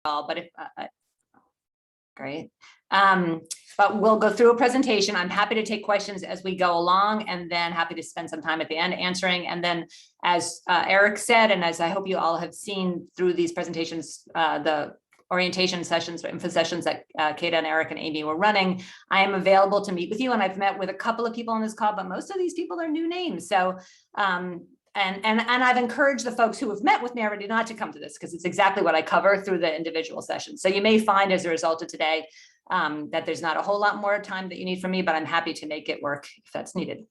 all, but if great. But we'll go through a presentation. I'm happy to take questions as we go along, and then happy to spend some time at the end answering. And then, as Eric said, and as I hope you all have seen through these presentations, the orientation sessions, info sessions that Kata and Eric and Amy were running, I am available to meet with you. And I've met with a couple of people on this call, but most of these people are new names. So, and I've encouraged the folks who have met with me already not to come to this, because it's exactly what I cover through the individual sessions. So you may find as a result of today that there's not a whole lot more time that you need from me, but I'm happy to make it work if that's needed.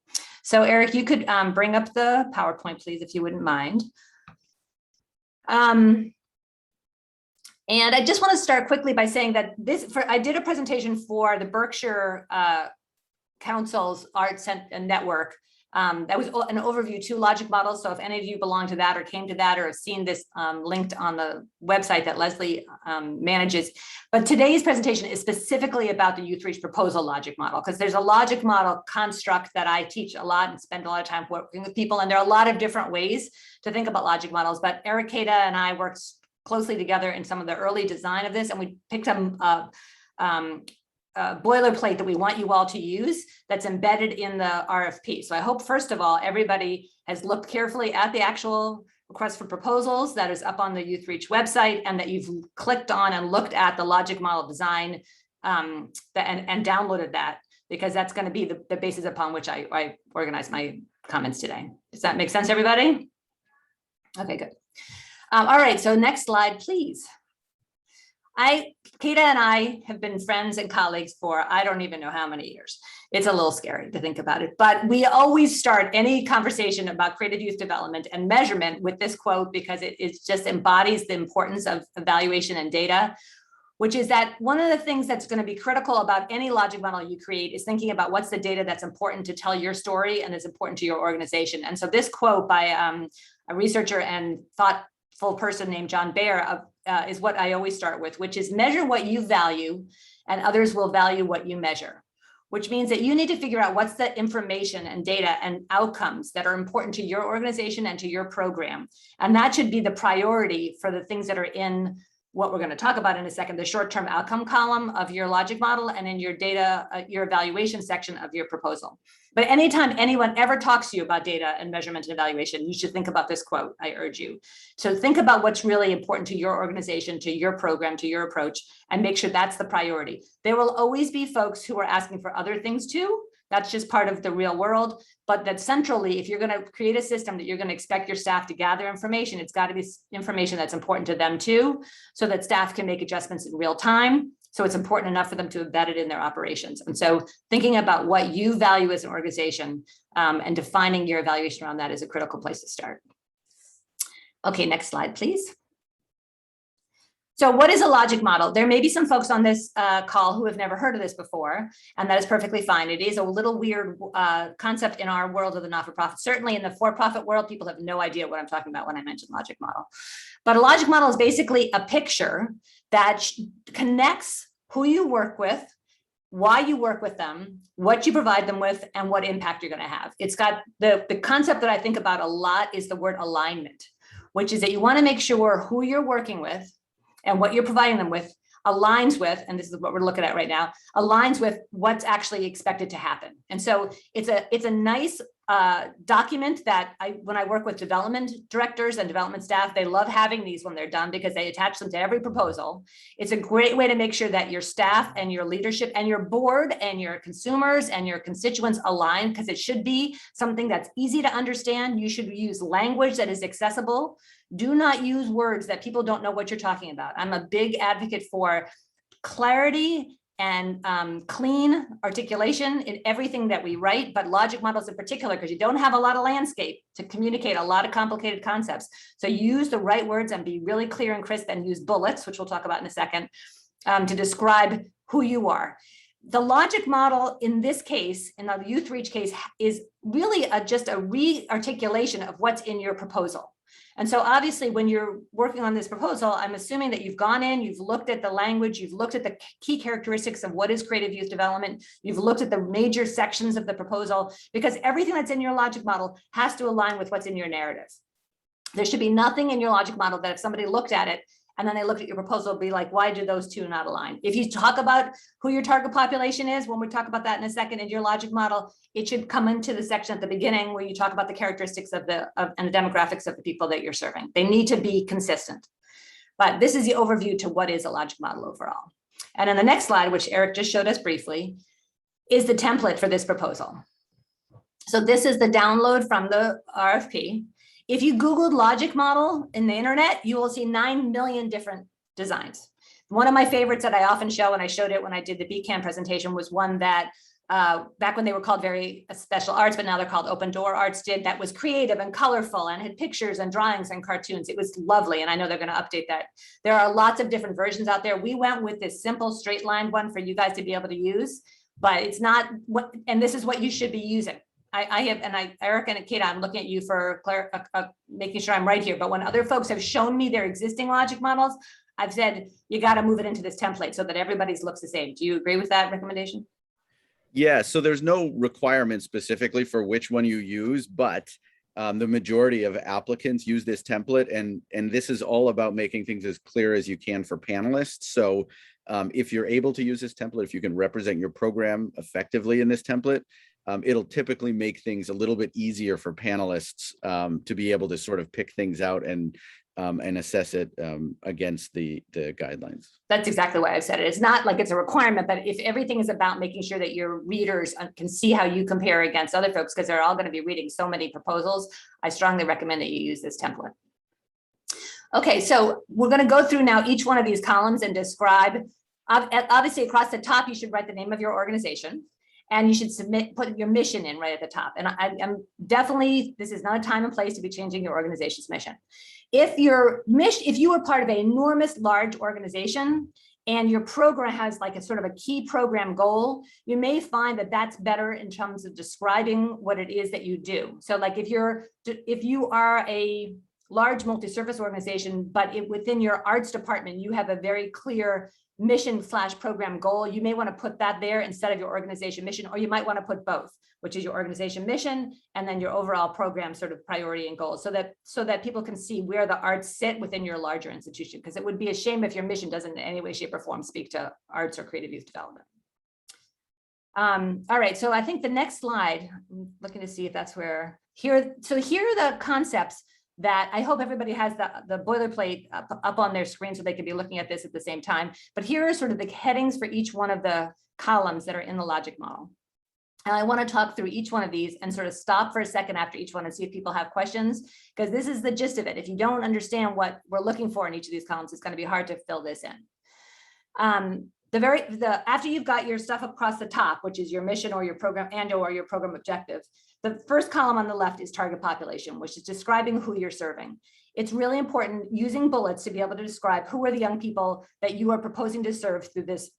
So Eric, you could bring up the PowerPoint, please, if you wouldn't mind. And I just want to start quickly by saying that I did a presentation for the Berkshire Council's Arts Network. That was an overview to logic models. So if any of you belong to that or came to that or have seen this linked on the website that Leslie manages. But today's presentation is specifically about the YouthReach proposal logic model, because there's a logic model construct that I teach a lot and spend a lot of time working with people. And there are a lot of different ways to think about logic models. But Eric, Kata, and I worked closely together in some of the early design of this, and we picked up boilerplate that we want you all to use that's embedded in the RFP. So I hope, first of all, everybody has looked carefully at the actual request for proposals that is up on the YouthReach website, and that you've clicked on and looked at the logic model design and downloaded that, because that's going to be the basis upon which I organize my comments today. Does that make sense, everybody? Okay, good. All right, so next slide, please. Kata and I have been friends and colleagues for I don't even know how many years. It's a little scary to think about it, but we always start any conversation about creative youth development and measurement with this quote, because it just embodies the importance of evaluation and data, which is that one of the things that's going to be critical about any logic model you create is thinking about what's the data that's important to tell your story and is important to your organization. And so this quote by a researcher and thoughtful person named John Baer is what I always start with, which is measure what you value and others will value what you measure, which means that you need to figure out what's the information and data and outcomes that are important to your organization and to your program. And that should be the priority for the things that are in what we're going to talk about in a second, the short-term outcome column of your logic model and in your data, your evaluation section of your proposal. But anytime anyone ever talks to you about data and measurement and evaluation, you should think about this quote, I urge you. So think about what's really important to your organization, to your program, to your approach, and make sure that's the priority. There will always be folks who are asking for other things too. That's just part of the real world. But that centrally, if you're going to create a system that you're going to expect your staff to gather information, it's got to be information that's important to them too, so that staff can make adjustments in real time. So it's important enough for them to embed it in their operations. And so thinking about what you value as an organization and defining your evaluation around that is a critical place to start. Okay, next slide, please. So what is a logic model? There may be some folks on this call who have never heard of this before, and that is perfectly fine. It is a little weird concept in our world of the not-for-profit. Certainly in the for-profit world, people have no idea what I'm talking about when I mention logic model. But a logic model is basically a picture that connects who you work with, why you work with them, what you provide them with, and what impact you're going to have. It's got the concept that I think about a lot is the word alignment, which is that you want to make sure who you're working with and what you're providing them with aligns with, and this is what we're looking at right now, aligns with what's actually expected to happen. And so it's a nice document that when I work with development directors and development staff, they love having these when they're done because they attach them to every proposal. It's a great way to make sure that your staff and your leadership and your board and your consumers and your constituents align, because it should be something that's easy to understand. You should use language that is accessible. Do not use words that people don't know what you're talking about. I'm a big advocate for clarity and clean articulation in everything that we write, but logic models in particular, because you don't have a lot of landscape to communicate a lot of complicated concepts. So use the right words and be really clear and crisp, and use bullets, which we'll talk about in a second, to describe who you are. The logic model in this case, in the YouthReach case, is really just a re-articulation of what's in your proposal. And so obviously when you're working on this proposal, I'm assuming that you've gone in, you've looked at the language, you've looked at the key characteristics of what is creative youth development, you've looked at the major sections of the proposal, because everything that's in your logic model has to align with what's in your narrative. There should be nothing in your logic model that if somebody looked at it and then they look at your proposal, be like, why do those two not align? If you talk about who your target population is, when we talk about that in a second in your logic model, it should come into the section at the beginning where you talk about the characteristics of and the demographics of the people that you're serving. They need to be consistent. But this is the overview to what is a logic model overall. And in the next slide, which Eric just showed us briefly, is the template for this proposal. So this is the download from the RFP. If you Googled logic model in the internet, you will see 9 million different designs. One of my favorites that I often show, and I showed it when I did the BCAM presentation, was one that back when they were called very special arts, but now they're called open door arts, did, that was creative and colorful and had pictures and drawings and cartoons. It was lovely. And I know they're going to update that. There are lots of different versions out there. We went with this simple straight line one for you guys to be able to use, but it's not what, and this is what you should be using. Eric and Kate, I'm looking at you for making sure I'm right here. But when other folks have shown me their existing logic models, I've said, you got to move it into this template so that everybody's looks the same. Do you agree with that recommendation? Yeah, so there's no requirement specifically for which one you use, but the majority of applicants use this template, and this is all about making things as clear as you can for panelists. So if you're able to use this template, if you can represent your program effectively in this template, it'll typically make things a little bit easier for panelists to be able to sort of pick things out and assess it against the guidelines. That's exactly why I've said it. It's not like it's a requirement, but if everything is about making sure that your readers can see how you compare against other folks, because they're all going to be reading so many proposals, I strongly recommend that you use this template. Okay, so we're going to go through now each one of these columns and describe, obviously across the top, you should write the name of your organization. And you should put your mission in right at the top. And I'm definitely, this is not a time and place to be changing your organization's mission. If you were part of an enormous, large organization and your program has like a sort of a key program goal, you may find that that's better in terms of describing what it is that you do. So like if you are a large multi-service organization, but within your arts department, you have a very clear mission/program goal, you may want to put that there instead of your organization mission, or you might want to put both, which is your organization mission and then your overall program sort of priority and goals, so that people can see where the arts sit within your larger institution, because it would be a shame if your mission doesn't in any way, shape, or form speak to arts or creative youth development. All right, so I think the next slide, I'm looking to see if that's where here. So here are the concepts that I hope everybody has the boilerplate up on their screen so they can be looking at this at the same time. But here are sort of the headings for each one of the columns that are in the logic model. And I want to talk through each one of these and sort of stop for a second after each one and see if people have questions, because this is the gist of it. If you don't understand what we're looking for in each of these columns, it's going to be hard to fill this in. After you've got your stuff across the top, which is your mission or your program or your program objective, the first column on the left is target population, which is describing who you're serving. It's really important using bullets to be able to describe who are the young people that you are proposing to serve through this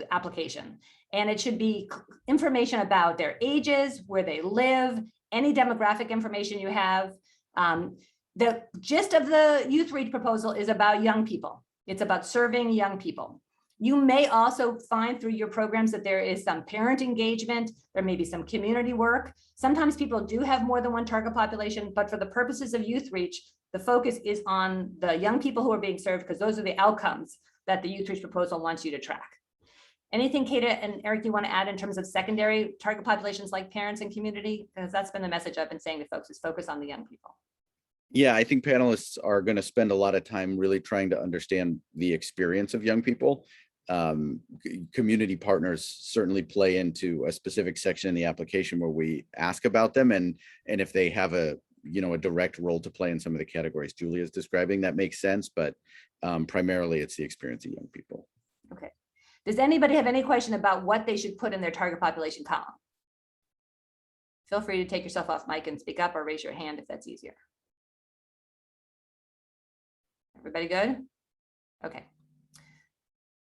application. And it should be information about their ages, where they live, any demographic information you have. The gist of the YouthReach proposal is about young people. It's about serving young people. You may also find through your programs that there is some parent engagement, there may be some community work. Sometimes people do have more than one target population, but for the purposes of YouthReach, the focus is on the young people who are being served, because those are the outcomes that the YouthReach proposal wants you to track. Anything, Kate and Eric, you want to add in terms of secondary target populations like parents and community? Because that's been the message I've been saying to folks, is focus on the young people. Yeah, I think panelists are going to spend a lot of time really trying to understand the experience of young people. Community partners certainly play into a specific section in the application where we ask about them, and if they have a direct role to play in some of the categories Julia is describing, that makes sense, but primarily it's the experience of young people. Okay. Does anybody have any question about what they should put in their target population column? Feel free to take yourself off mic and speak up, or raise your hand if that's easier. Everybody good? Okay.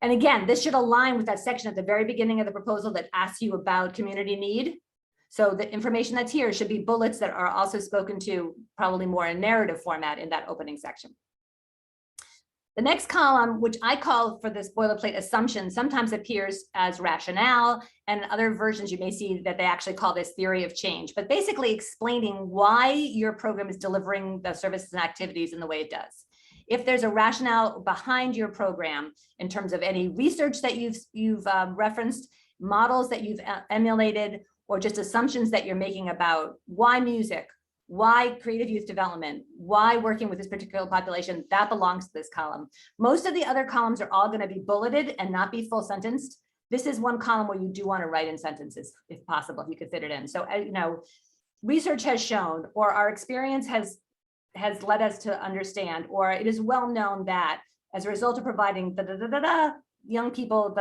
And again, this should align with that section at the very beginning of the proposal that asks you about community need. So the information that's here should be bullets that are also spoken to probably more in narrative format in that opening section. The next column, which I call for this boilerplate assumption, sometimes appears as rationale, and in other versions you may see that they actually call this theory of change, but basically explaining why your program is delivering the services and activities in the way it does. if there's a rationale behind your program in terms of any research that you've referenced, models that you've emulated, or just assumptions that you're making about why music, why creative youth development, why working with this particular population, that belongs to this column. Most of the other columns are all going to be bulleted and not be full sentenced. This is one column where you do want to write in sentences, if possible, if you could fit it in. So, you know, research has shown, or our experience has led us to understand, or it is well known that as a result of providing young people,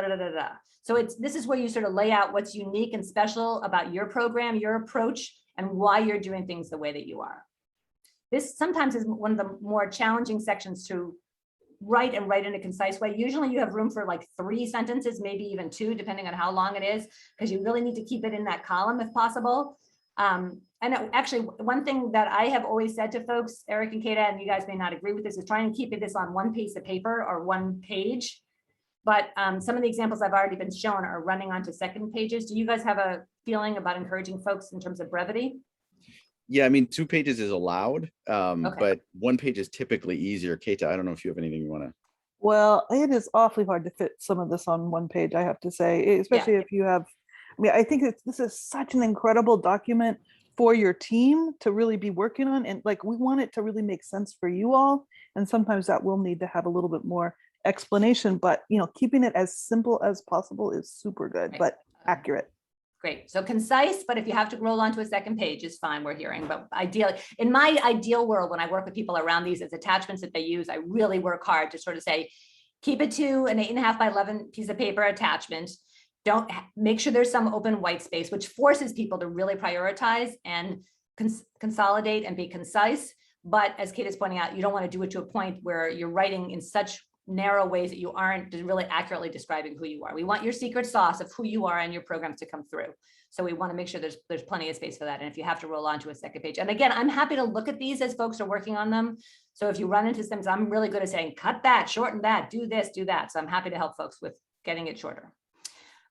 So this is where you sort of lay out what's unique and special about your program, your approach, and why you're doing things the way that you are. This sometimes is one of the more challenging sections to write and write in a concise way. Usually you have room for like 3 sentences, maybe even 2, depending on how long it is, because you really need to keep it in that column if possible. And actually, one thing that I have always said to folks, Eric and Kata, and you guys may not agree with this, is trying to keep this on one piece of paper or one page. But some of the examples I've already been shown are running onto second pages. Do you guys have a feeling about encouraging folks in terms of brevity? Yeah, I mean, 2 pages is allowed, but 1 page is typically easier. Kata, I don't know if you have anything you want to. Well, it is awfully hard to fit some of this on 1 page, I have to say, especially if you have, I mean, I think this is such an incredible document for your team to really be working on. And like, we want it to really make sense for you all. And sometimes that will need to have a little bit more explanation, but you know, keeping it as simple as possible is super good, but accurate. Great. So concise, but if you have to roll onto a second page is fine, we're hearing. But ideally, in my ideal world, when I work with people around these as attachments that they use, I really work hard to sort of say, keep it to an 8.5 by 11 piece of paper attachment. Don't make sure there's some open white space, which forces people to really prioritize and consolidate and be concise. But as Kate is pointing out, you don't want to do it to a point where you're writing in such narrow ways that you aren't really accurately describing who you are. We want your secret sauce of who you are and your programs to come through. So we want to make sure there's plenty of space for that. And if you have to roll on to a second page, and again, I'm happy to look at these as folks are working on them. So if you run into things, I'm really good at saying, cut that, shorten that, do this, do that. So I'm happy to help folks with getting it shorter.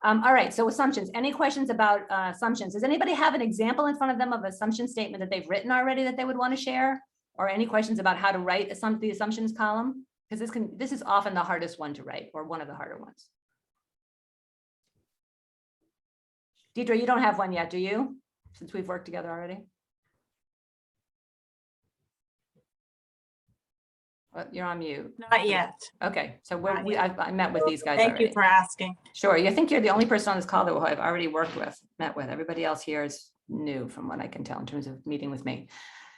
All right, so assumptions. Any questions about assumptions? Does anybody have an example in front of them of assumption statement that they've written already that they would want to share? Or any questions about how to write the assumptions column? Because this is often the hardest one to write, or one of the harder ones. Deidre, you don't have one yet, do you? Since we've worked together already. Well, you're on mute. Not yet. Okay, so I met with these guys Thank already. you for asking. Sure, I think you're the only person on this call that I've already met with. Everybody else here is new from what I can tell in terms of meeting with me.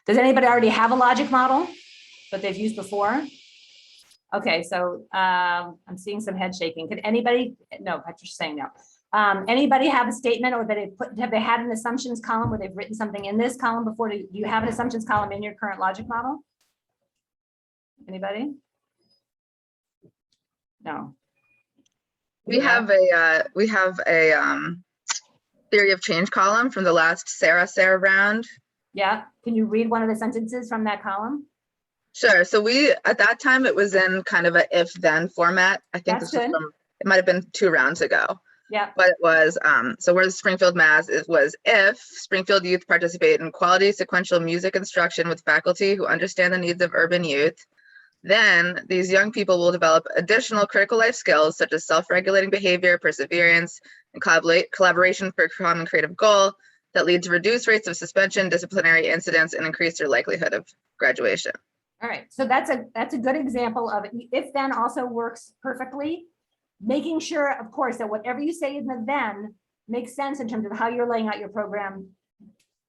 Does anybody already have a logic model that they've used before? Okay, so I'm seeing some head shaking. Could anybody, no, Patrick's saying no. Anybody have a statement, or that have they had an assumptions column where they've written something in this column before? Do you have an assumptions column in your current logic model? Anybody? No. We have a theory of change column from the last Sarah round. Yeah, can you read one of the sentences from that column? Sure. So we, at that time, it was in kind of a if-then format. I think this was from, it might have been 2 rounds ago. Yeah. But it was, so where's Springfield, Mass, it was if Springfield youth participate in quality sequential music instruction with faculty who understand the needs of urban youth, then these young people will develop additional critical life skills such as self-regulating behavior, perseverance, and collaboration for a common creative goal that lead to reduced rates of suspension, disciplinary incidents, and increase their likelihood of graduation. All right, so that's a good example of it. If then also works perfectly, making sure, of course, that whatever you say in the then makes sense in terms of how you're laying out your program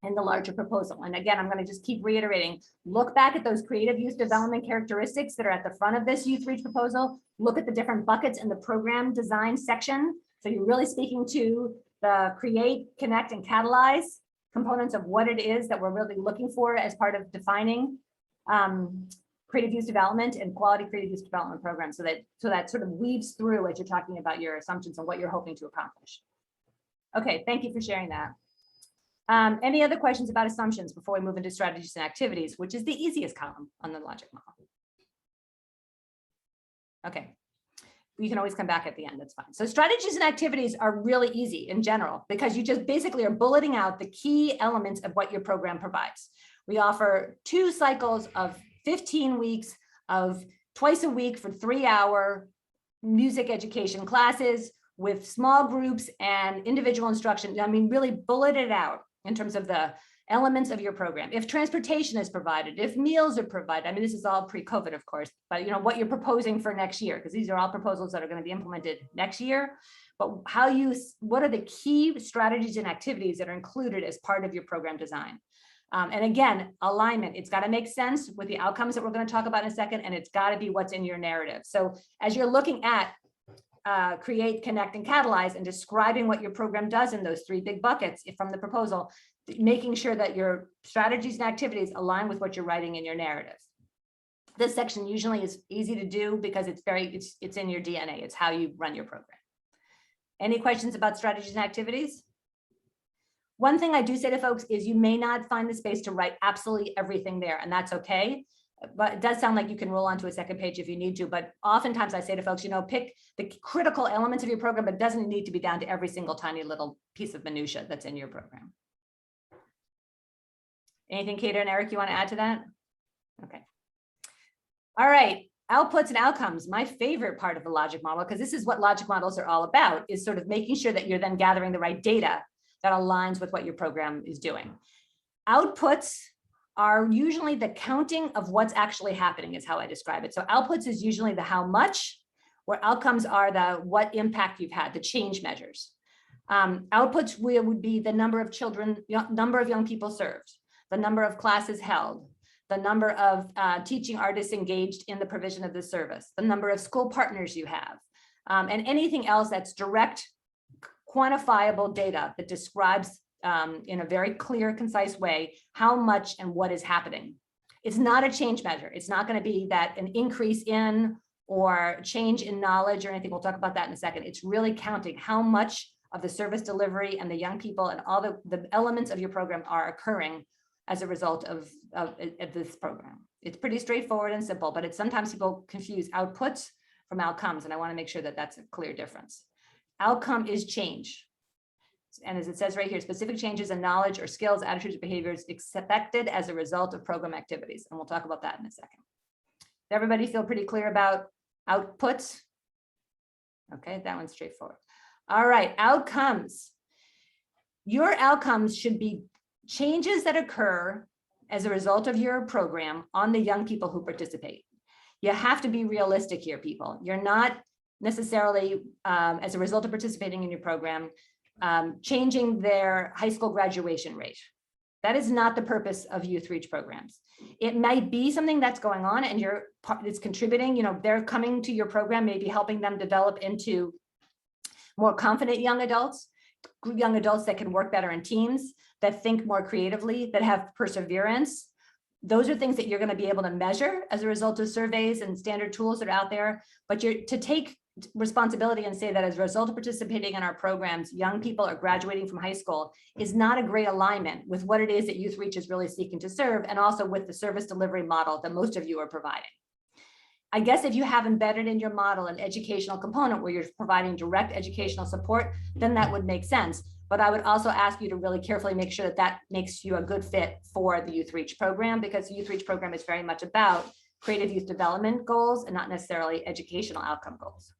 in the larger proposal. And again, I'm going to just keep reiterating, look back at those creative youth development characteristics that are at the front of this YouthReach proposal, look at the different buckets in the program design section. So you're really speaking to the create, connect, and catalyze components of what it is that we're really looking for as part of defining creative youth development and quality creative youth development programs, so that sort of weaves through as you're talking about your assumptions and what you're hoping to accomplish. Okay, thank you for sharing that. Any other questions about assumptions before we move into strategies and activities, which is the easiest column on the logic model? Okay, you can always come back at the end, that's fine. So strategies and activities are really easy in general, because you just basically are bulleting out the key elements of what your program provides. We offer 2 cycles of 15 weeks of twice a week for 3-hour music education classes with small groups and individual instruction. I mean, really bullet it out in terms of the elements of your program. If transportation is provided, if meals are provided, I mean, this is all pre-COVID, of course, but you know, what you're proposing for next year, because these are all proposals that are going to be implemented next year, but what are the key strategies and activities that are included as part of your program design? And again, alignment, it's got to make sense with the outcomes that we're going to talk about in a second, and it's got to be what's in your narrative. So as you're looking at create, connect, and catalyze, and describing what your program does in those 3 big buckets from the proposal, making sure that your strategies and activities align with what you're writing in your narrative. This section usually is easy to do because it's in your DNA. It's how you run your program. Any questions about strategies and activities? One thing I do say to folks is you may not find the space to write absolutely everything there, and that's okay. But it does sound like you can roll onto a second page if you need to. But oftentimes I say to folks, you know, pick the critical elements of your program, but it doesn't need to be down to every single tiny little piece of minutia that's in your program. Anything, Kata and Eric, you want to add to that? Okay. All right. Outputs and outcomes, my favorite part of the logic model, because this is what logic models are all about, is sort of making sure that you're then gathering the right data that aligns with what your program is doing. Outputs are usually the counting of what's actually happening, is how I describe it. So outputs is usually the how much, where outcomes are the what impact you've had, the change measures. Outputs would be the number of children, number of young people served, the number of classes held, the number of teaching artists engaged in the provision of the service, the number of school partners you have, and anything else that's direct, quantifiable data that describes in a very clear, concise way how much and what is happening. It's not a change measure. It's not going to be that an increase in or change in knowledge or anything. We'll talk about that in a second. It's really counting how much of the service delivery and the young people and all the elements of your program are occurring as a result of this program. It's pretty straightforward and simple, but sometimes people confuse outputs from outcomes, and I want to make sure that that's a clear difference. Outcome is change. And as it says right here, specific changes in knowledge or skills, attitudes, or behaviors expected as a result of program activities. And we'll talk about that in a second. Does everybody feel pretty clear about outputs? Okay, that one's straightforward. All right, outcomes. Your outcomes should be changes that occur as a result of your program on the young people who participate. You have to be realistic here, people. You're not necessarily, as a result of participating in your program, changing their high school graduation rate. That is not the purpose of YouthReach programs. It might be something that's going on and it's contributing, you know, they're coming to your program, maybe helping them develop into more confident young adults that can work better in teams, that think more creatively, that have perseverance. Those are things that you're going to be able to measure as a result of surveys and standard tools that are out there. But to take responsibility and say that as a result of participating in our programs, young people are graduating from high school is not a great alignment with what it is that YouthReach is really seeking to serve, and also with the service delivery model that most of you are providing. I guess if you have embedded in your model an educational component where you're providing direct educational support, then that would make sense. But I would also ask you to really carefully make sure that that makes you a good fit for the YouthReach program, because the YouthReach program is very much about creative youth development goals and not necessarily educational outcome goals.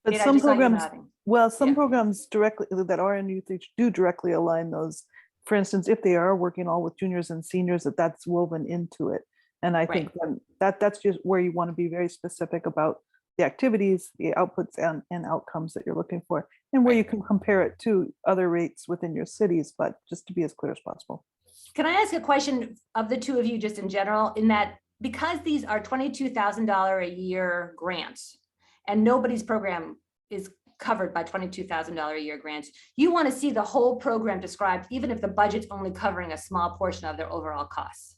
But Kate, I some just saw you programs, nodding. well, some Yeah. programs directly that are in YouthReach do directly align those. For instance, if they are working all with juniors and seniors, that's woven into it. And I think that's just where you want to be very specific about the activities, the outputs and outcomes that you're looking for, and where you can compare it to other rates within your cities, but just to be as clear as possible. Can I ask a question of the two of you just in general, in that because these are $22,000 a year grants and nobody's program is covered by $22,000 a year grants, you want to see the whole program described, even if the budget's only covering a small portion of their overall costs.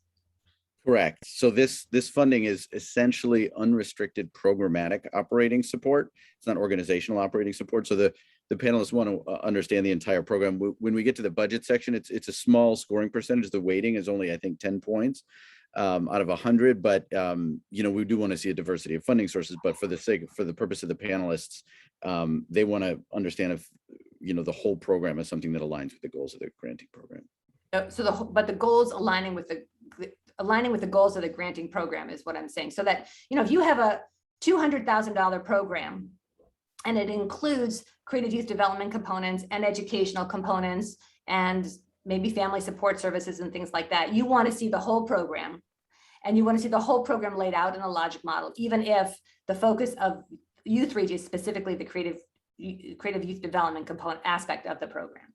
Correct. So this funding is essentially unrestricted programmatic operating support. It's not organizational operating support. So the panelists want to understand the entire program. When we get to the budget section, it's a small scoring percentage. The weighting is only, I think, 10 points out of 100. But you know, we do want to see a diversity of funding sources. But for the purpose of the panelists, they want to understand if, you know, the whole program is something that aligns with the goals of the granting program. So but the goals aligning with aligning with the goals of the granting program is what I'm saying. So that, if you have a $200,000 program and it includes creative youth development components and educational components and maybe family support services and things like that, you want to see the whole program, and you want to see the whole program laid out in a logic model, even if the focus of YouthReach is specifically the creative youth development component aspect of the program.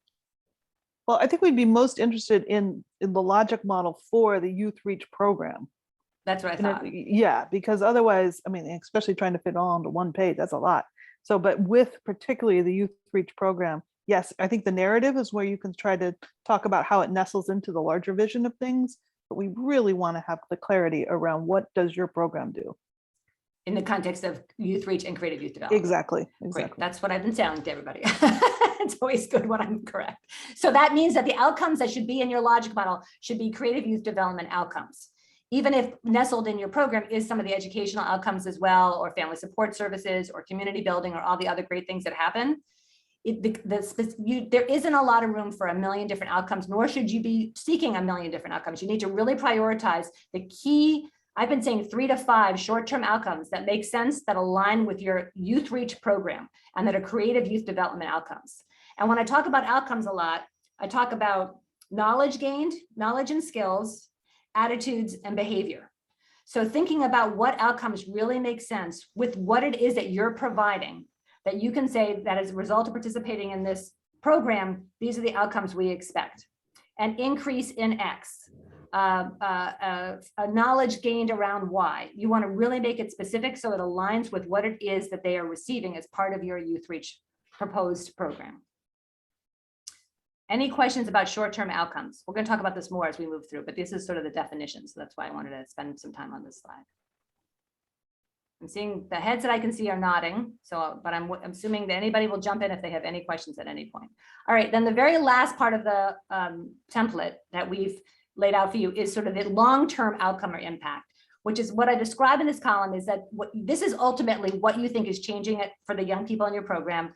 Well, I think we'd be most interested in the logic model for the YouthReach program. That's what I thought. Yeah, because otherwise, I mean, especially trying to fit all onto one page, that's a lot. So, but with particularly the YouthReach program, yes, I think the narrative is where you can try to talk about how it nestles into the larger vision of things, but we really want to have the clarity around what does your program do? In the context of YouthReach and creative youth development. Exactly. Great. That's what I've been telling to everybody. It's always good when I'm correct. So that means that the outcomes that should be in your logic model should be creative youth development outcomes. Even if nestled in your program is some of the educational outcomes as well, or family support services, or community building, or all the other great things that happen, there isn't a lot of room for a million different outcomes, nor should you be seeking a million different outcomes. You need to really prioritize the key. I've been saying 3 to 5 short-term outcomes that make sense, that align with your YouthReach program, and that are creative youth development outcomes. And when I talk about outcomes a lot, I talk about knowledge gained, knowledge and skills, attitudes, and behavior. So thinking about what outcomes really make sense with what it is that you're providing, that you can say that as a result of participating in this program, these are the outcomes we expect. An increase in X, a knowledge gained around Y. You want to really make it specific so it aligns with what it is that they are receiving as part of your YouthReach proposed program. Any questions about short-term outcomes? We're going to talk about this more as we move through, but this is sort of the definition. So that's why I wanted to spend some time on this slide. I'm seeing the heads that I can see are nodding. So, but I'm assuming that anybody will jump in if they have any questions at any point. All right, then the very last part of the template that we've laid out for you is sort of the long-term outcome or impact, which is what I describe in this column, is that this is ultimately what you think is changing it for the young people in your program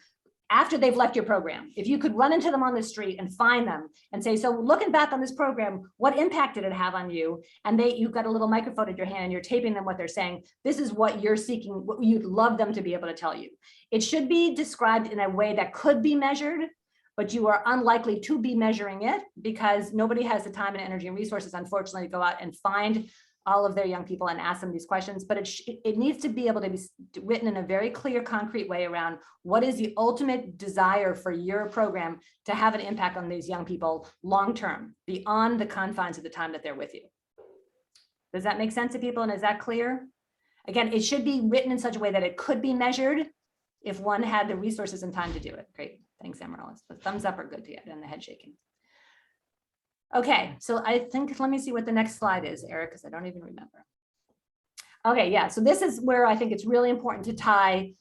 after they've left your program. If you could run into them on the street and find them and say, so looking back on this program, what impact did it have on you? And you've got a little microphone in your hand and you're taping them what they're saying. This is what you're seeking, what you'd love them to be able to tell you. It should be described in a way that could be measured, but you are unlikely to be measuring it because nobody has the time and energy and resources, unfortunately, to go out and find all of their young people and ask them these questions. But it needs to be able to be written in a very clear, concrete way around what is the ultimate desire for your program to have an impact on these young people long-term, beyond the confines of the time that they're with you. Does that make sense to people? And is that clear? Again, it should be written in such a way that it could be measured if one had the resources and time to do it. Great. Thanks, Emerald. The thumbs up are good to get and the head shaking. Okay, so I think, let me see what the next slide is, Eric, because I don't even remember. Okay, yeah, so this is where I think it's really important to tie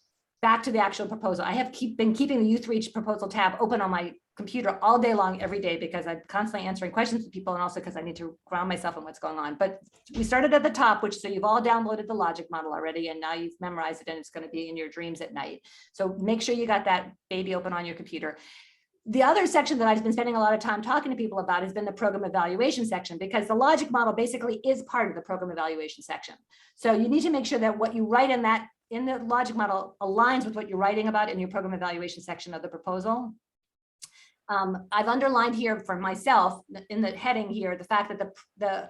back to the actual proposal. I have been keeping the YouthReach proposal tab open on my computer all day long, every day, because I'm constantly answering questions from people, and also because I need to ground myself in what's going on. But we started at the top, which, so you've all downloaded the logic model already, and now you've memorized it, and it's going to be in your dreams at night. So make sure you got that baby open on your computer. The other section that I've been spending a lot of time talking to people about has been the program evaluation section, because the logic model basically is part of the program evaluation section. So you need to make sure that what you write in the logic model aligns with what you're writing about in your program evaluation section of the proposal. I've underlined here for myself in the heading here, the fact that the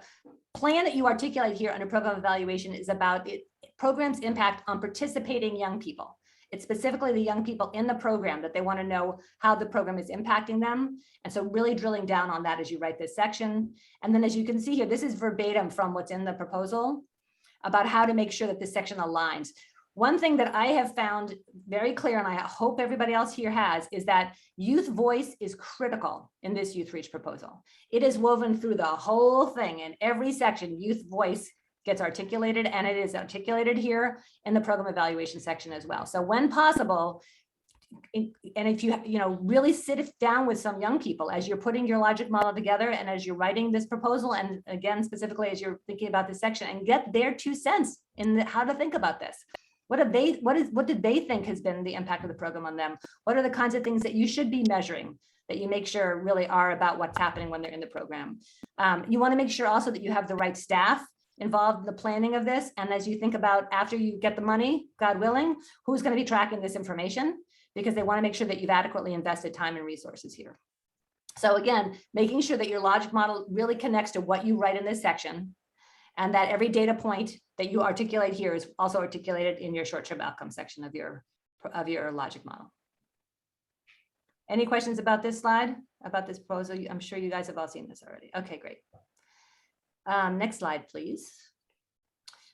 plan that you articulate here under program evaluation is about program's impact on participating young people. It's specifically the young people in the program that they want to know how the program is impacting them. And so really drilling down on that as you write this section. And then as you can see here, this is verbatim from what's in the proposal about how to make sure that this section aligns. One thing that I have found very clear, and I hope everybody else here has, is that youth voice is critical in this YouthReach proposal. It is woven through the whole thing. In every section, youth voice gets articulated, and it is articulated here in the program evaluation section as well. So when possible, and if you really sit down with some young people as you're putting your logic model together and as you're writing this proposal, and again, specifically as you're thinking about this section, and get their 2 cents in how to think about this. What did they think has been the impact of the program on them? What are the kinds of things that you should be measuring that you make sure really are about what's happening when they're in the program? You want to make sure also that you have the right staff involved in the planning of this. And as you think about after you get the money, God willing, who's going to be tracking this information? Because they want to make sure that you've adequately invested time and resources here. So again, making sure that your logic model really connects to what you write in this section, and that every data point that you articulate here is also articulated in your short-term outcome section of your logic model. Any questions about this slide, about this proposal? I'm sure you guys have all seen this already. Okay, great. Next slide, please.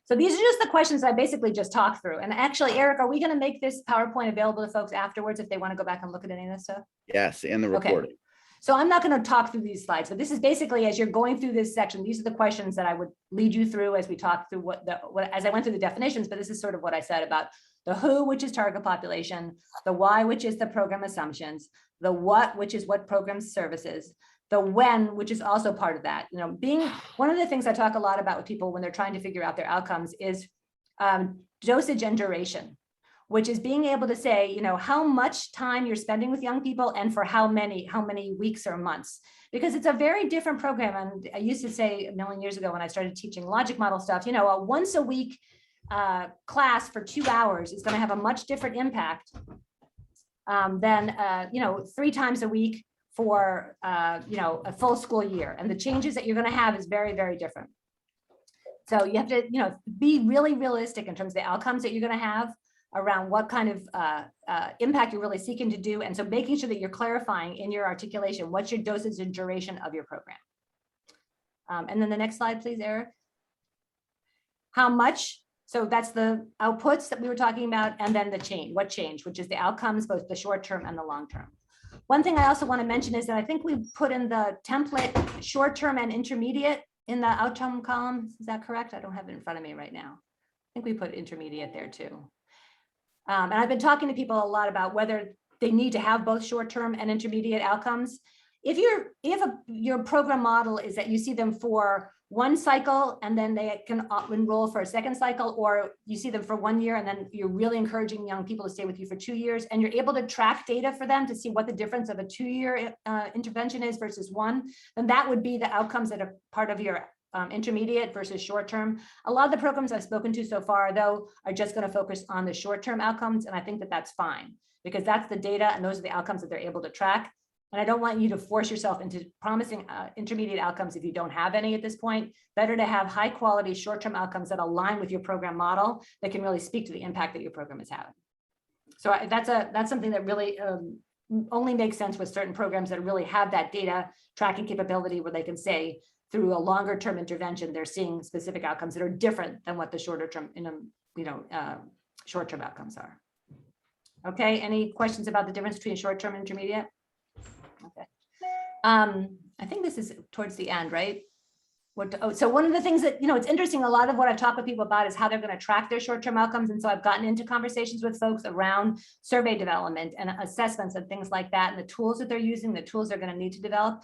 So these are just the questions I basically just talked through. And actually, Eric, are we going to make this PowerPoint available to folks afterwards if they want to go back and look at any of this stuff? Yes, and the report. Okay. So I'm not going to talk through these slides, but this is basically, as you're going through this section, these are the questions that I would lead you through as we talk through as I went through the definitions, but this is sort of what I said about the who, which is target population, the why, which is the program assumptions, the what, which is what program services, the when, which is also part of that. You know, being one of the things I talk a lot about with people when they're trying to figure out their outcomes is dosage and duration, which is being able to say, you know, how much time you're spending with young people and for how many weeks or months, because it's a very different program. And I used to say a million years ago when I started teaching logic model stuff, you know, a once a week class for 2 hours is going to have a much different impact than, you know, 3 times a week for, you know, a full school year. And the changes that you're going to have is very, very different. So you have to, you know, be really realistic in terms of the outcomes that you're going to have around what kind of impact you're really seeking to do. And so making sure that you're clarifying in your articulation, what's your dosage and duration of your program. And then the next slide, please, Eric. How much? So that's the outputs that we were talking about. And then the change, what change, which is the outcomes, both the short term and the long term. One thing I also want to mention is that I think we put in the template short term and intermediate in the outcome column. Is that correct? I don't have it in front of me right now. I think we put intermediate there too. And I've been talking to people a lot about whether they need to have both short-term and intermediate outcomes. If your program model is that you see them for 1 cycle and then they can enroll for a 2nd cycle, or you see them for 1 year and then you're really encouraging young people to stay with you for 2 years, and you're able to track data for them to see what the difference of a 2-year intervention is versus 1, then that would be the outcomes that are part of your intermediate versus short-term. A lot of the programs I've spoken to so far, though, are just going to focus on the short-term outcomes. And I think that that's fine, because that's the data and those are the outcomes that they're able to track. And I don't want you to force yourself into promising intermediate outcomes if you don't have any at this point. Better to have high quality short-term outcomes that align with your program model that can really speak to the impact that your program is having. So that's something that really only makes sense with certain programs that really have that data tracking capability, where they can say, through a longer term intervention, they're seeing specific outcomes that are different than what the shorter term, short-term outcomes are. Okay, any questions about the difference between short-term and intermediate? Okay. I think this is towards the end, right? So one of the things that, it's interesting, a lot of what I've talked with people about is how they're going to track their short-term outcomes. And so I've gotten into conversations with folks around survey development and assessments and things like that, and the tools that they're using, the tools they're going to need to develop.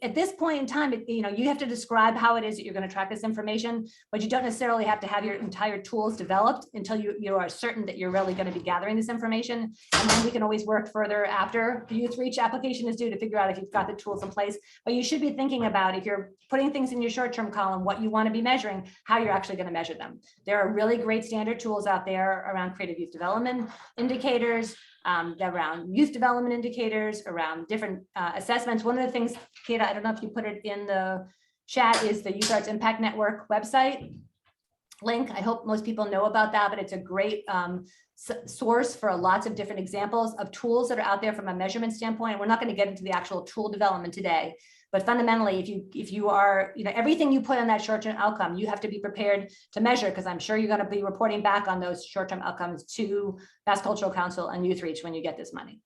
At this point in time, you have to describe how it is that you're going to track this information, but you don't necessarily have to have your entire tools developed until you are certain that you're really going to be gathering this information. And then we can always work further after the YouthReach application is due to figure out if you've got the tools in place. But you should be thinking about, if you're putting things in your short-term column, what you want to be measuring, how you're actually going to measure them. There are really great standard tools out there around creative youth development indicators, around youth development indicators, around different assessments. One of the things, Kate, I don't know if you put it in the chat, is the Youth Arts Impact Network website link. I hope most people know about that, but it's a great source for lots of different examples of tools that are out there from a measurement standpoint. We're not going to get into the actual tool development today, but fundamentally, if you are, everything you put in that short-term outcome, you have to be prepared to measure, because I'm sure you're going to be reporting back on those short-term outcomes to Mass Cultural Council and YouthReach when you get this money.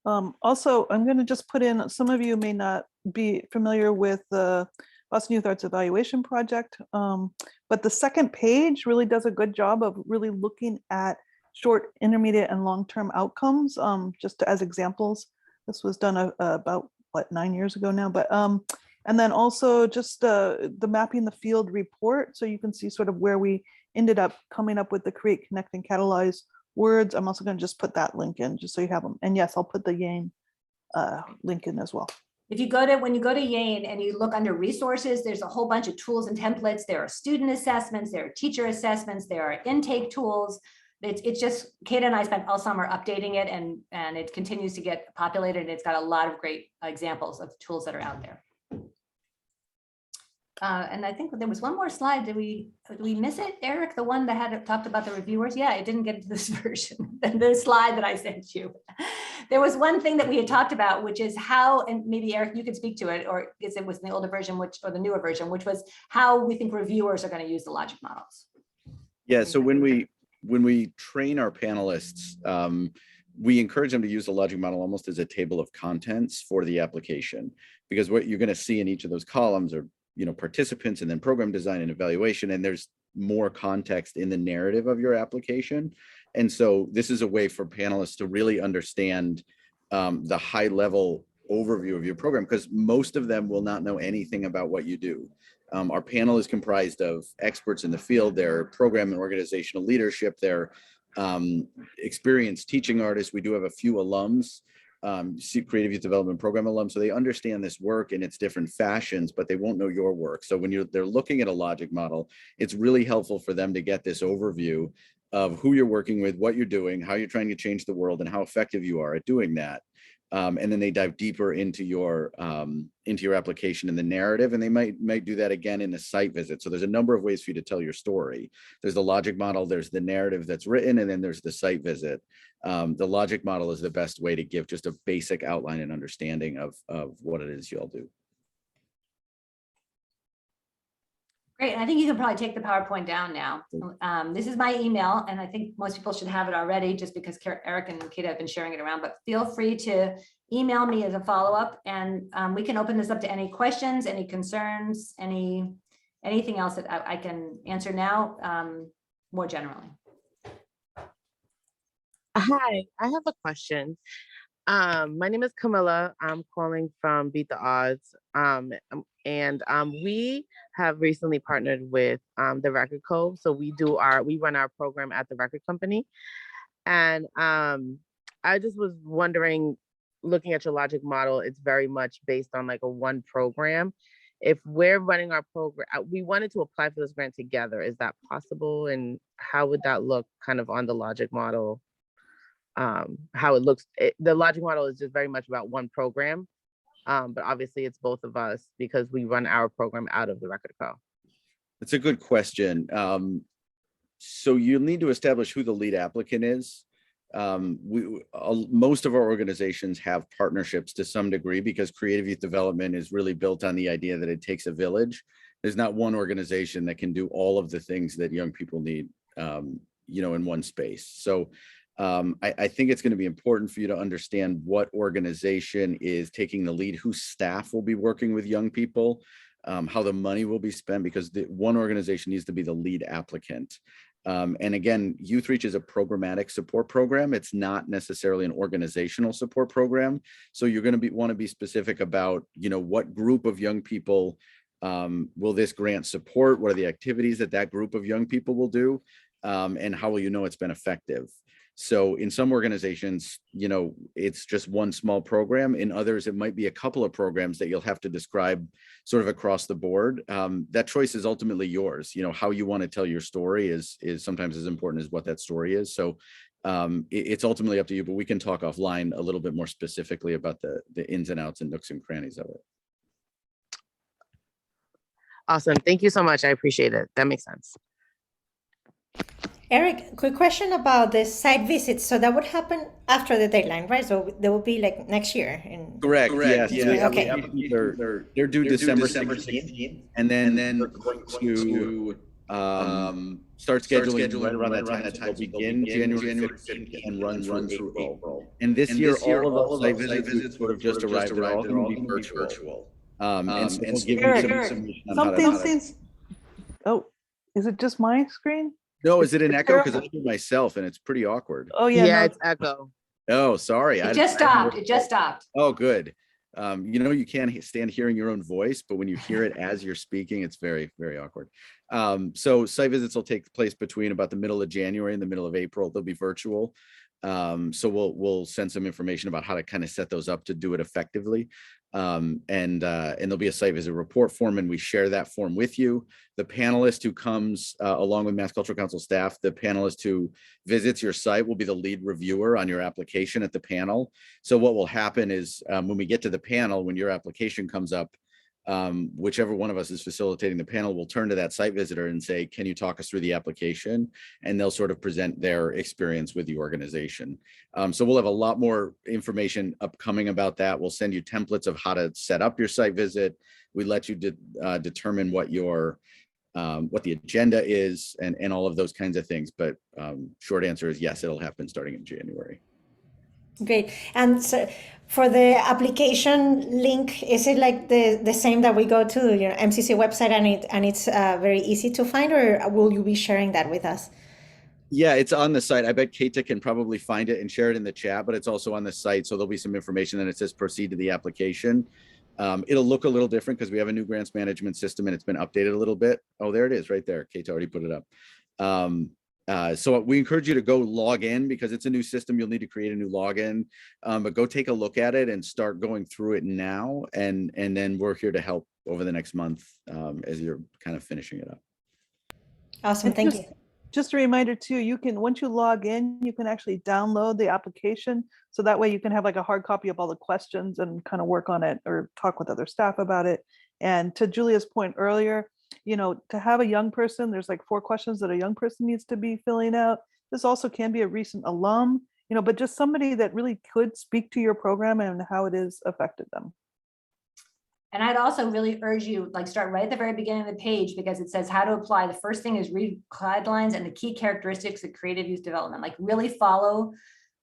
Also, I'm going to just put in, some of you may not be familiar with the Boston Youth Arts Evaluation Project, but the second page really does a good job of really looking at short, intermediate, and long-term outcomes, just as examples. This was done about 9 years ago now, but and then also just the mapping the field report, so you can see sort of where we ended up coming up with the create, connect, and catalyze words. I'm also going to just put that link in just so you have them. And yes, I'll put the Yang link in as well. If you go to, when you go to Yang and you look under resources, there's a whole bunch of tools and templates. There are student assessments, there are teacher assessments, there are intake tools. It's just, Kate and I spent all summer updating it, and it continues to get populated. And it's got a lot of great examples of tools that are out there. And I think there was one more slide. Did we miss it, Eric? The one that had talked about the reviewers? Yeah, it didn't get into this version, the slide that I sent you. There was one thing that we had talked about, which is how, and maybe Eric, you could speak to it, or is it was in the older version, or the newer version, which was how we think reviewers are going to use the logic models. Yeah, so when we train our panelists, we encourage them to use the logic model almost as a table of contents for the application, because what you're going to see in each of those columns are, you know, participants and then program design and evaluation, and there's more context in the narrative of your application. And so this is a way for panelists to really understand the high level overview of your program, because most of them will not know anything about what you do. Our panel is comprised of experts in the field, their program and organizational leadership, their experienced teaching artists. We do have a few alums, creative youth development program alums, so they understand this work in its different fashions, but they won't know your work. So when they're looking at a logic model, it's really helpful for them to get this overview of who you're working with, what you're doing, how you're trying to change the world, and how effective you are at doing that. And then they dive deeper into your application and the narrative, and they might do that again in a site visit. So there's a number of ways for you to tell your story. There's the logic model, there's the narrative that's written, and then there's the site visit. The logic model is the best way to give just a basic outline and understanding of what it is you all do. Great, and I think you can probably take the PowerPoint down now. This is my email, and I think most people should have it already just because Eric and Kate have been sharing it around, but feel free to email me as a follow-up, and we can open this up to any questions, any concerns, anything else that I can answer now, more generally. Hi, I have a question. My name is Camilla. I'm calling from Beat the Odds. And we have recently partnered with the Record Co. So we run our program at the record company. And I just was wondering, looking at your logic model, it's very much based on like a one program. If we're running our program, we wanted to apply for this grant together. Is that possible? And how would that look kind of on the logic model? How it looks, the logic model is just very much about one program, but obviously it's both of us because we run our program out of the Record Co. That's a good question. So you'll need to establish who the lead applicant is. Most of our organizations have partnerships to some degree because creative youth development is really built on the idea that it takes a village. There's not one organization that can do all of the things that young people need, you know, in one space. So I think it's going to be important for you to understand what organization is taking the lead, whose staff will be working with young people, how the money will be spent, because one organization needs to be the lead applicant. And again, YouthReach is a programmatic support program. It's not necessarily an organizational support program. So you're going to want to be specific about, you know, what group of young people will this grant support? What are the activities that group of young people will do? And how will you know it's been effective? So in some organizations, you know, it's just one small program. In others, it might be a couple of programs that you'll have to describe sort of across the board. That choice is ultimately yours. You know, how you want to tell your story is sometimes as important as what that story is. So it's ultimately up to you, but we can talk offline a little bit more specifically about the ins and outs and nooks and crannies of it. Awesome. Thank you so much. I appreciate it. That makes sense. Eric, quick question about the site visits. So that would happen after the deadline, right? So they will be like next year. Correct. Yes. Yeah. Okay. They're due December 16th, and then they're going to start scheduling right around that time. They'll begin January 15th and run through April. And this year, all of those site visits sort of just arrived. They're all going to be virtual. And so we'll give you some Something seems. Oh, is it just my screen? No, is it an echo? Because I hear myself and it's pretty awkward. Oh yeah, Yeah, no. it's echo. Oh, sorry. It just stopped. It just stopped. Oh, good. You can't stand hearing your own voice, but when you hear it as you're speaking, it's very, very awkward. So site visits will take place between about the middle of January and the middle of April. They'll be virtual. So we'll send some information about how to kind of set those up to do it effectively. And there'll be a site visit report form, and we share that form with you. The panelist who comes along with Mass Cultural Council staff, the panelist who visits your site will be the lead reviewer on your application at the panel. So what will happen is when we get to the panel, when your application comes up, whichever one of us is facilitating the panel will turn to that site visitor and say, can you talk us through the application? And they'll sort of present their experience with the organization. So we'll have a lot more information upcoming about that. We'll send you templates of how to set up your site visit. We let you determine what the agenda is and all of those kinds of things. But short answer is yes, it'll happen starting in January. Great. And so for the application link, is it like the same that we go to MCC website and it's very easy to find, or will you be sharing that with us? Yeah, it's on the site. I bet Keita can probably find it and share it in the chat, but it's also on the site. So there'll be some information and it says proceed to the application. It'll look a little different because we have a new grants management system and it's been updated a little bit. Oh, there it is right there. Keita already put it up. So we encourage you to go log in because it's a new system. You'll need to create a new login, but go take a look at it and start going through it now. And then we're here to help over the next month as you're kind of finishing it up. Awesome. Thank you. Just a reminder too, you can, once you log in, you can actually download the application. So that way you can have like a hard copy of all the questions and kind of work on it or talk with other staff about it. And to Julia's point earlier, to have a young person, there's like 4 questions that a young person needs to be filling out. This also can be a recent alum, but just somebody that really could speak to your program and how it has affected them. And I'd also really urge you, start right at the very beginning of the page because it says how to apply. The first thing is read guidelines and the key characteristics of creative youth development. Really follow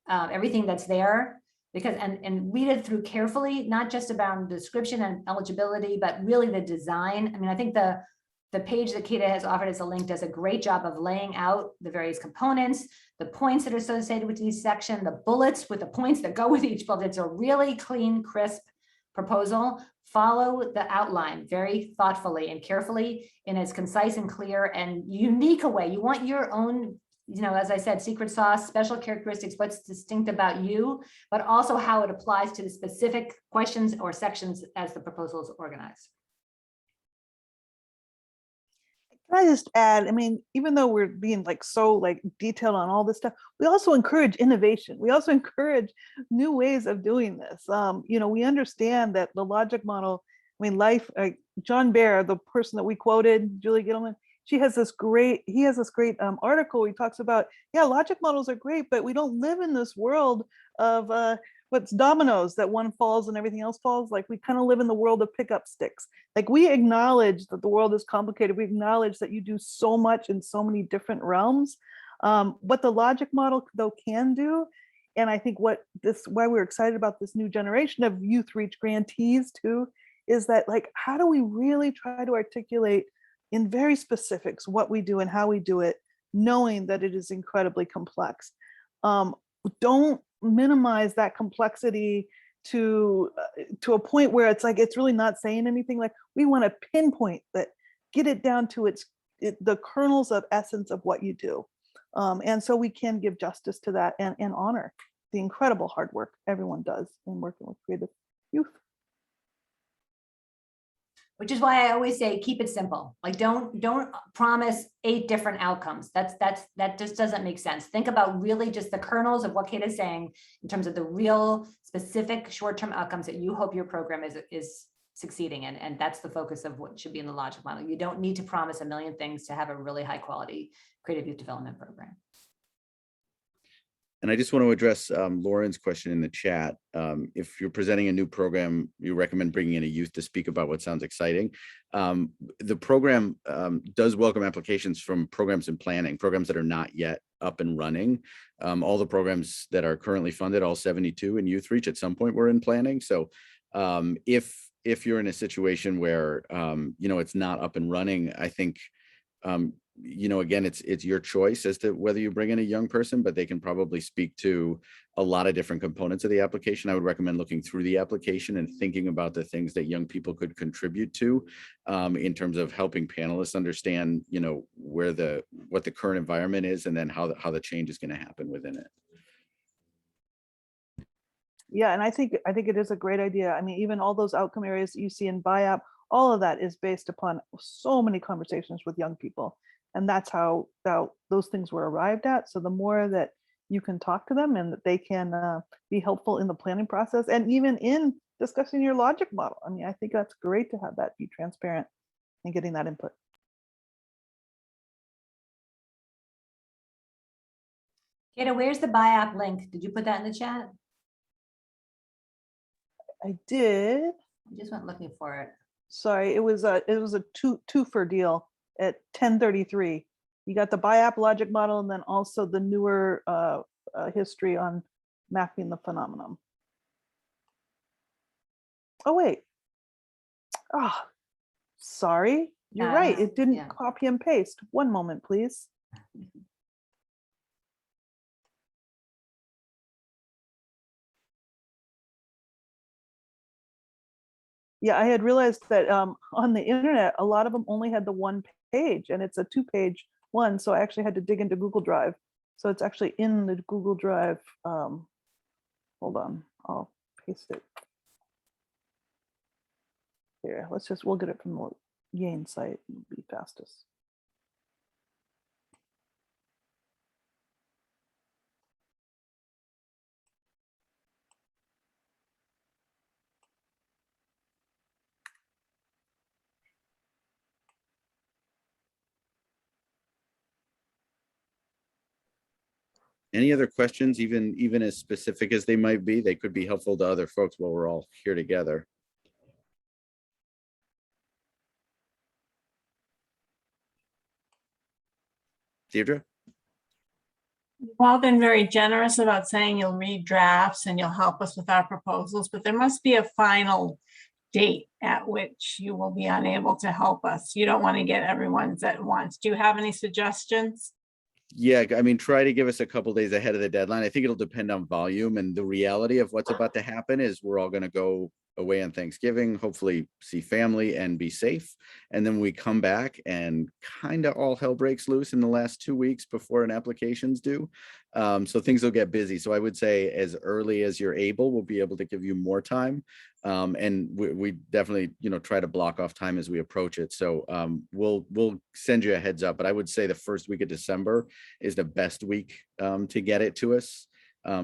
everything that's there because and read it through carefully, not just about description and eligibility, but really the design. I mean, I think the page that Keita has offered as a link does a great job of laying out the various components, the points that are associated with each section, the bullets with the points that go with each bullet. It's a really clean, crisp proposal. Follow the outline very thoughtfully and carefully in as concise and clear and unique a way. You want your own, as I said, secret sauce, special characteristics, what's distinct about you, but also how it applies to the specific questions or sections as the proposal is organized. Can I just add, even though we're being so detailed on all this stuff, we also encourage innovation. We also encourage new ways of doing this. We understand that the logic model, John Baer, the person that we quoted, Julie Gittleman, he has this great article where he talks about, logic models are great, but we don't live in this world of what's dominoes that one falls and everything else falls. We kind of live in the world of pickup sticks. We acknowledge that the world is complicated. We acknowledge that you do so much in so many different realms. What the logic model though can do, and I think why we're excited about this new generation of YouthReach grantees too, is that how do we really try to articulate in very specifics what we do and how we do it, knowing that it is incredibly complex. Don't minimize that complexity to a point where it's really not saying anything. We want to pinpoint that, get it down to the kernels of essence of what you do. And so we can give justice to that and honor the incredible hard work everyone does in working with creative youth. Which is why I always say, keep it simple. Don't promise 8 different outcomes. That just doesn't make sense. Think about really just the kernels of what Kate is saying in terms of the real specific short-term outcomes that you hope your program is succeeding in. And that's the focus of what should be in the logic model. You don't need to promise a million things to have a really high quality creative youth development program. And I just want to address Lauren's question in the chat. If you're presenting a new program, you recommend bringing in a youth to speak about what sounds exciting. The program does welcome applications from programs in planning, programs that are not yet up and running. All the programs that are currently funded, all 72 in YouthReach at some point were in planning. So if you're in a situation where it's not up and running, I think you know, again, it's your choice as to whether you bring in a young person, but they can probably speak to a lot of different components of the application. I would recommend looking through the application and thinking about the things that young people could contribute to in terms of helping panelists understand, you know, what the current environment is, and then how the change is going to happen within it. Yeah, and I think it is a great idea. I mean, even all those outcome areas that you see in BIAP, all of that is based upon so many conversations with young people. And that's how those things were arrived at. So the more that you can talk to them and that they can be helpful in the planning process and even in discussing your logic model. I mean, I think that's great to have that be transparent and getting that input. Kata, where's the BIAP link? Did you put that in the chat? I did. I just went looking for it. Sorry, it was a two-for deal at 10:33. You got the BIAP logic model and then also the newer history on mapping the phenomenon. Oh, wait. Oh, sorry. You're right. It didn't copy and paste. One moment, please. Yeah, I had realized that on the internet, a lot of them only had the one page and it's a 2-page one. So I actually had to dig into Google Drive. So it's actually in the Google Drive. Hold on, I'll paste it. Here, we'll get it from the Yane site, it'll be fastest. Any other questions, even as specific as they might be? They could be helpful to other folks while we're all here together. Deirdre? You've all been very generous about saying you'll read drafts and you'll help us with our proposals, but there must be a final date at which you will be unable to help us. You don't want to get everyone's at once. Do you have any suggestions? Yeah, I mean, try to give us a couple days ahead of the deadline. I think it'll depend on volume, and the reality of what's about to happen is we're all going to go away on Thanksgiving, hopefully see family and be safe. And then we come back and kind of all hell breaks loose in the last 2 weeks before an application's due. So things will get busy. So I would say as early as you're able, we'll be able to give you more time. And we definitely, you know, try to block off time as we approach it. So we'll send you a heads up, but I would say the first week of December is the best week to get it to us.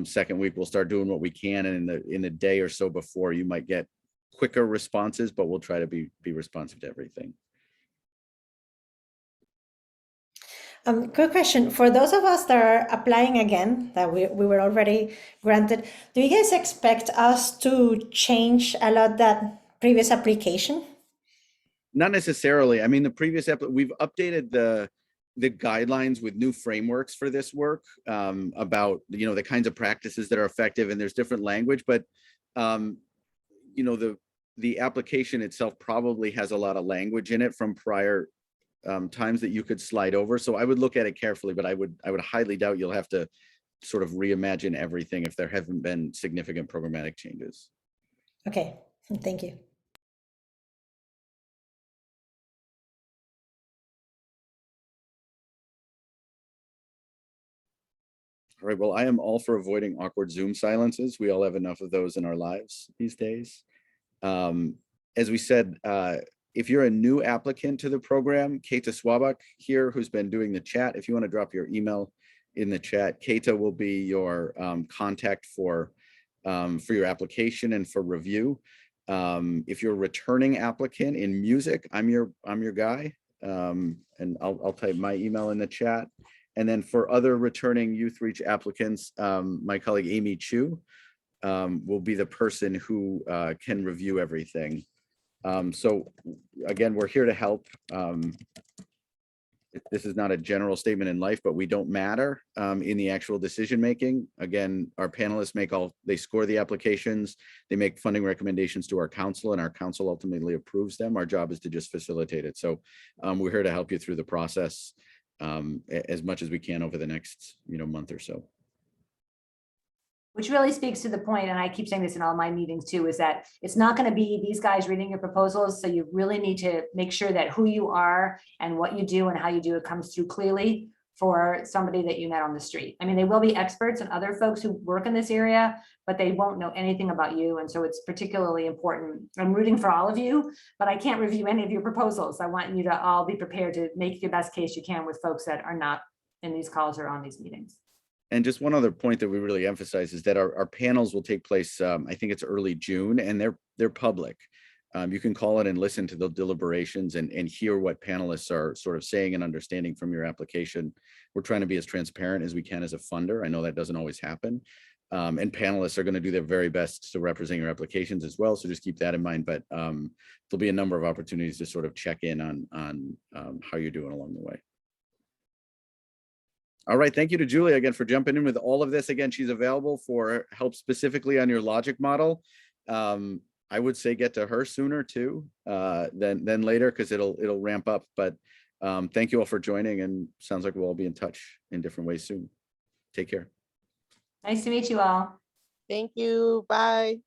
Second week, we'll start doing what we can. And in the day or so before, you might get quicker responses, but we'll try to be responsive to everything. Quick question. For those of us that are applying again, that we were already granted, do you guys expect us to change a lot that previous application? Not necessarily. I mean, the previous we've updated the guidelines with new frameworks for this work about, you know, the kinds of practices that are effective, and there's different language, but you know, the application itself probably has a lot of language in it from prior times that you could slide over. So I would look at it carefully, but I would highly doubt you'll have to sort of reimagine everything if there haven't been significant programmatic changes. Okay, thank you. All right, well, I am all for avoiding awkward Zoom silences. We all have enough of those in our lives these days. As we said, if you're a new applicant to the program, Kata Swabak here, who's been doing the chat, if you want to drop your email in the chat, Kata will be your contact for your application and for review. If you're a returning applicant in music, I'm your guy, and I'll type my email in the chat. And then for other returning YouthReach applicants, my colleague Amy Chu will be the person who can review everything. So again, we're here to help. This is not a general statement in life, but we don't matter in the actual decision making. Again, our panelists they score the applications, they make funding recommendations to our council, and our council ultimately approves them. Our job is to just facilitate it. So we're here to help you through the process. as much as we can over the next, month or so. Which really speaks to the point, and I keep saying this in all my meetings too, is that it's not going to be these guys reading your proposals. So you really need to make sure that who you are and what you do and how you do it comes through clearly for somebody that you met on the street. I mean, they will be experts and other folks who work in this area, but they won't know anything about you. And so it's particularly important. I'm rooting for all of you, but I can't review any of your proposals. I want you to all be prepared to make your best case you can with folks that are not in these calls or on these meetings. And just one other point that we really emphasize is that our panels will take place, I think it's early June, and they're public. You can call in and listen to the deliberations and hear what panelists are sort of saying and understanding from your application. We're trying to be as transparent as we can as a funder. I know that doesn't always happen. And panelists are going to do their very best to represent your applications as well. So just keep that in mind. But there'll be a number of opportunities to sort of check in on how you're doing along the way. All right, thank you to Julia again for jumping in with all of this. Again, she's available for help specifically on your logic model. I would say get to her sooner too than later, because it'll ramp up. But thank you all for joining, and sounds like we'll all be in touch in different ways soon. Take care. Nice to meet you all. Thank you. Bye.